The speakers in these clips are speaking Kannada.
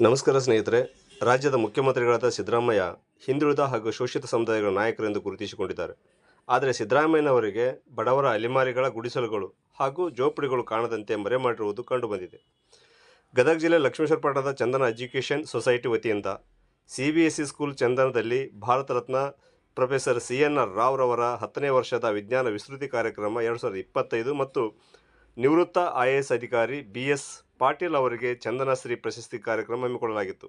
ನಮಸ್ಕಾರ ಸ್ನೇಹಿತರೆ. ರಾಜ್ಯದ ಮುಖ್ಯಮಂತ್ರಿಗಳಾದ ಸಿದ್ದರಾಮಯ್ಯ ಹಿಂದುಳಿದ ಹಾಗೂ ಶೋಷಿತ ಸಮುದಾಯಗಳ ನಾಯಕರೆಂದು ಗುರುತಿಸಿಕೊಂಡಿದ್ದಾರೆ. ಆದರೆ ಸಿದ್ದರಾಮಯ್ಯನವರಿಗೆ ಬಡವರ ಅಲೆಮಾರಿಗಳ ಗುಡಿಸಲುಗಳು ಹಾಗೂ ಜೋಪಡಿಗಳು ಕಾಣದಂತೆ ಮರೆಮಾಡಿರುವುದು ಕಂಡುಬಂದಿದೆ. ಗದಗ ಜಿಲ್ಲೆ ಲಕ್ಷ್ಮೇಶ್ವರ ಪಟ್ಟಣದ ಚಂದನ ಎಜುಕೇಷನ್ ಸೊಸೈಟಿ ವತಿಯಿಂದ CBSE school ಚಂದನದಲ್ಲಿ Bharat Ratna professor CNR Rao ರವರ 10ನೇ ವರ್ಷದ ವಿಜ್ಞಾನ ವಿಸ್ತೃತಿ ಕಾರ್ಯಕ್ರಮ 2025 ಮತ್ತು ನಿವೃತ್ತ IAS ಅಧಿಕಾರಿ BS ಪಾಟೀಲ್ ಅವರಿಗೆ ಚಂದನಶ್ರೀ ಪ್ರಶಸ್ತಿ ಕಾರ್ಯಕ್ರಮ ಹಮ್ಮಿಕೊಳ್ಳಲಾಗಿತ್ತು.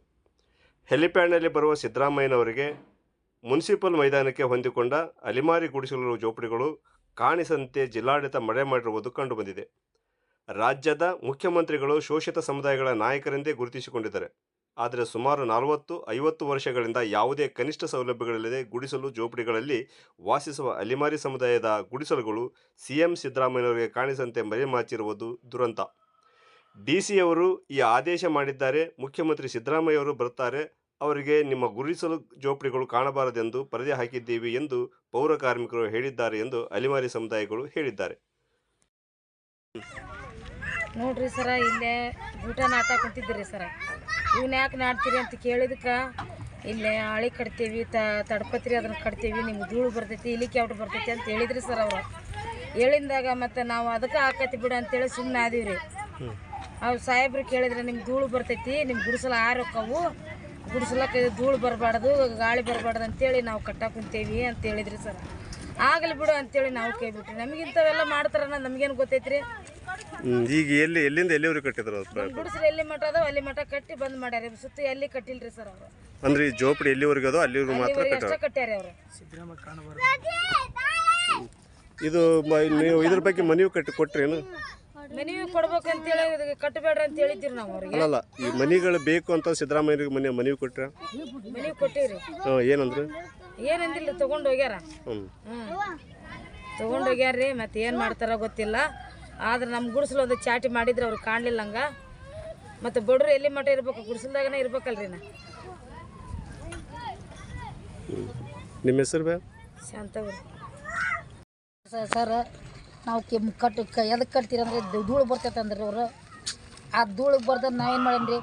ಹೆಲಿಪ್ಯಾಡ್ನಲ್ಲಿ ಬರುವ ಸಿದ್ದರಾಮಯ್ಯನವರಿಗೆ ಮುನ್ಸಿಪಲ್ ಮೈದಾನಕ್ಕೆ ಹೊಂದಿಕೊಂಡ ಅಲೆಮಾರಿ ಗುಡಿಸಲು ಜೋಪಡಿಗಳು ಕಾಣಿಸಂತೆ ಜಿಲ್ಲಾಡಳಿತ ಮರೆ ಮಾಡಿರುವುದು ಕಂಡುಬಂದಿದೆ. ರಾಜ್ಯದ ಮುಖ್ಯಮಂತ್ರಿಗಳು ಶೋಷಿತ ಸಮುದಾಯಗಳ ನಾಯಕರೆಂದೇ ಗುರುತಿಸಿಕೊಂಡಿದ್ದಾರೆ. ಆದರೆ ಸುಮಾರು 40-50 ವರ್ಷಗಳಿಂದ ಯಾವುದೇ ಕನಿಷ್ಠ ಸೌಲಭ್ಯಗಳಿಲ್ಲದೆ ಗುಡಿಸಲು ಜೋಪಡಿಗಳಲ್ಲಿ ವಾಸಿಸುವ ಅಲೆಮಾರಿ ಸಮುದಾಯದ ಗುಡಿಸಲುಗಳು CM ಸಿದ್ದರಾಮಯ್ಯನವರಿಗೆ ಕಾಣಿಸಂತೆ ಮರೆಮಾಚಿರುವುದು ದುರಂತ. DC ಅವರು ಈ ಆದೇಶ ಮಾಡಿದ್ದಾರೆ. ಮುಖ್ಯಮಂತ್ರಿ ಸಿದ್ದರಾಮಯ್ಯವರು ಬರುತ್ತಾರೆ, ಅವರಿಗೆ ನಿಮ್ಮ ಗುಡಿಸಲು ಜೋಪಡಿಗಳು ಕಾಣಬಾರದೆಂದು ಪರದೆ ಹಾಕಿದ್ದೀವಿ ಎಂದು ಪೌರ ಕಾರ್ಮಿಕರು ಹೇಳಿದ್ದಾರೆ ಎಂದು ಅಲೆಮಾರಿ ಸಮುದಾಯಗಳು ಹೇಳಿದ್ದಾರೆ. ನೋಡ್ರಿ ಸರ, ಇಲ್ಲೇ ಊಟ ನಾಟ ಕುಂತಿದ್ದೀರಿ ಸರ. ಇವನ್ನ ಯಾಕೆ ನಾಡ್ತೀರಿ ಅಂತ ಕೇಳಿದಕ್ಕೆ ಇಲ್ಲೇ ಆಳಿ ಕಟ್ತೀವಿ, ತಡಪತ್ರಿ ಅದನ್ನು ಕಟ್ತೀವಿ, ನಿಮ್ಗೆ ಧೂಳು ಬರ್ತೈತಿ, ಇಲಿಕೆ ಔಟ್ ಬರ್ತೈತಿ ಅಂತ ಹೇಳಿದ್ರಿ ಸರ್ ಅವರು. ಹೇಳಿದಾಗ ಮತ್ತು ನಾವು ಅದಕ್ಕೆ ಹಾಕತಿ ಬಿಡು ಅಂತೇಳಿ ಸುಮ್ಮನೆ ಆದೀವಿ ರೀ. ಅವ್ರು ಸಾಹೇಬ್ರು ಕೇಳಿದ್ರೆ ನಿಮ್ಗೆ ಧೂಳು ಬರ್ತೈತಿ, ನಿಮ್ಮ ಗುಡಿಸಲು ಆರೋಕ್ಕವು, ಗುಡಿಸಲಕ್ಕೆ ಧೂಳು ಬರಬಾರ್ದು, ಗಾಳಿ ಬರಬಾರ್ದು ಅಂತೇಳಿ ನಾವು ಕಟ್ಟಾಕ ಕುಂತೇವಿ ಅಂತ ಹೇಳಿದ್ರಿ ಸರ್. ಆಗಲಿ ಬಿಡು ಅಂತೇಳಿ ನಾವು ಕೇಳ್ಬಿಟ್ರಿ. ನಮಗಿಂಥವೆಲ್ಲ ಮಾಡ್ತಾರನ್ನ ನಮಗೇನು ಗೊತ್ತೈತ್ರಿ. ಈಗ ಎಲ್ಲಿಂದ ಎಲ್ಲಿವರೆಗೆ ಕಟ್ಟಿದ್ರು? ಗುಡಿಸಲು ಎಲ್ಲಿ ಮಠ ಅದಾವ ಅಲ್ಲಿ ಮಠ ಕಟ್ಟಿ ಬಂದ್ ಮಾಡ್ಯಾರ. ಸುತ್ತ ಎಲ್ಲಿ ಕಟ್ಟಿಲ್ರಿ ಸರ್ ಅವರು. ಅಂದ್ರೆ ಜೋಪಡಿ ಎಲ್ಲಿವರೆಗೆ ಅದೋ ಅಲ್ಲಿವರೆಗೆ ಮಾತ್ರ ಕಟ್ಟ್ಯಾರ ಅವರು. ಇದು ನೀವು ಇದ್ರ ಬಗ್ಗೆ ಮನವಿ ಕೊಟ್ರೇನು? ಮನವಿ ಕೊಡ್ಬೇಕಂತೇಳಿ ಕಟ್ಟಬೇಡ್ರಿ ಅಂತ ಹೇಳಿದ್ದೀರಿ ನಾವು ಅವ್ರಿಗೆ. ಅಲ್ಲ, ಈ ಮನಿಗಳು ಬೇಕು ಅಂತ ಸಿದ್ದರಾಮಯ್ಯರಿಗೆ ಮನವಿ ಕೊಟ್ರ? ಮನವಿ ಕೊಟ್ಟಿವ್ರಿ. ಏನಂದ್ರೆ? ಏನಂದಿಲ್ಲ, ತಗೊಂಡು ಹೋಗ್ಯಾರ. ತಗೊಂಡು ಹೋಗ್ಯಾರ್ರಿ. ಮತ್ತೆ ಏನು ಮಾಡ್ತಾರ ಗೊತ್ತಿಲ್ಲ. ಆದ್ರೆ ನಮ್ಮ ಗುಡಿಸಲು ಒಂದು ಚಾಟಿ ಮಾಡಿದ್ರೆ ಅವ್ರು ಕಾಣಲಿಲ್ಲ ಹಂಗ. ಮತ್ತು ಬಡ್ರು ಎಲ್ಲಿ ಮಠ ಇರ್ಬೇಕು, ಗುಡಿಸಲ್ದಾಗನೇ ಇರ್ಬೇಕಲ್ರಿ. ನಾ ನಿಮ್ಮ ಹೆಸರು ಬೇ? ಶಾಂತವ್ರಿ ಸರ್. ನಾವು ಎದಕ್ಕೆ ಕಟ್ತೀರಿ ಅಂದರೆ ಧೂಳು ಬರ್ತೈತೆ ಅಂದ್ರೆ ಅವರು. ಆ ಧೂಳು ಬರ್ದ ನಾವೇನು ಮಾಡೇನ್ರಿ,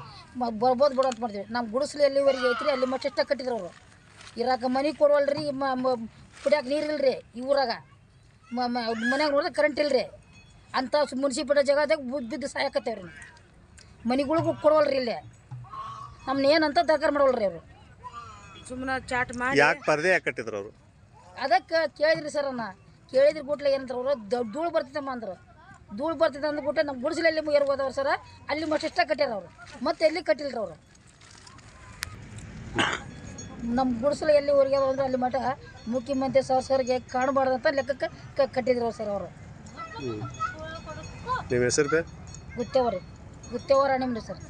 ಬರ್ಬೋದು ಬಿಡು ಅಂತ ಮಾಡ್ತೀವಿ. ನಮ್ಮ ಗುಡಿಸಲು ಎಲ್ಲಿವರೆಗೆ ಐತ್ರಿ ಅಲ್ಲಿ ಮಟ್ಟ ಎಷ್ಟ ಕಟ್ಟಿದ್ರು ಅವರು. ಇರಾಕ ಮನೆ ಕೊಡವಲ್ರಿ, ಕುಡಿಯೋಕೆ ನೀರಿಲ್ರಿ ಈ ಊರಾಗ. ಮನ್ಯಾಗ ನೋಡಿದ್ರೆ ಕರೆಂಟ್ ಇಲ್ಲರಿ ಅಂತ ಮುನ್ಸಿಪಾಲ್ಟಿ ಜಾಗದಾಗ ಬಿದ್ದು ಸಾಯಕತ್ತೇವ್ರಿ. ಮನೆಗಳಿಗೂ ಕೊಡವಲ್ರಿ ಇಲ್ಲೇ. ನಮ್ಮನ್ನ ಏನಂತ ದರ್ಕಾರ ಮಾಡವಲ್ರಿ ಅವರು. ಸುಮ್ಮನೆ ಚಾಟ್ ಮಾಡಿ ಯಾಕೆ ಪರದೆ ಯಾಕೆ ಕಟ್ಟಿದ್ರು ಅವರು? ಅದಕ್ಕೆ ಕೇಳಿದ್ರಿ ಸರ್. ಕೇಳಿದ್ರಿ ಗುಟ್ಲೆ ಏನಂತಾರೆ ಅವರು, ಧೂಳು ಬರ್ತೈತಮ್ಮ ಅಂದರು. ಧೂಳು ಬರ್ತೈತೆ ಅಂದ್ಬಿಟ್ಟೆ ನಮ್ಮ ಗುಡಿಸಲಲ್ಲಿ ಹೋದವ್ರು ಸರ ಅಲ್ಲಿ ಮಷ್ಟ ಕಟ್ಟ್ಯಾರ ಅವರು. ಮತ್ತೆ ಎಲ್ಲಿ ಕಟ್ಟಿಲ್ರಿ ಅವರು. ನಮ್ಮ ಗುಡಿಸಲು ಎಲ್ಲಿ ಹೋಗ್ಯಾವ ಅಂದ್ರೆ ಅಲ್ಲಿ ಮಠ ಮುಖ್ಯಮಂತ್ರಿ ಸರ್ಗೆ ಕಾಣಬಾರ್ದಂತ ಲೆಕ್ಕಕ್ಕೆ ಕಟ್ಟಿದ್ರು ಸರ್ ಅವರು. ನಿಮ್ಮ ಹೆಸರು ಬೇ? ಗುತ್ತೇವರಿ, ಗುತ್ತೇವರ ನಿಮ್ದು ಸರ್.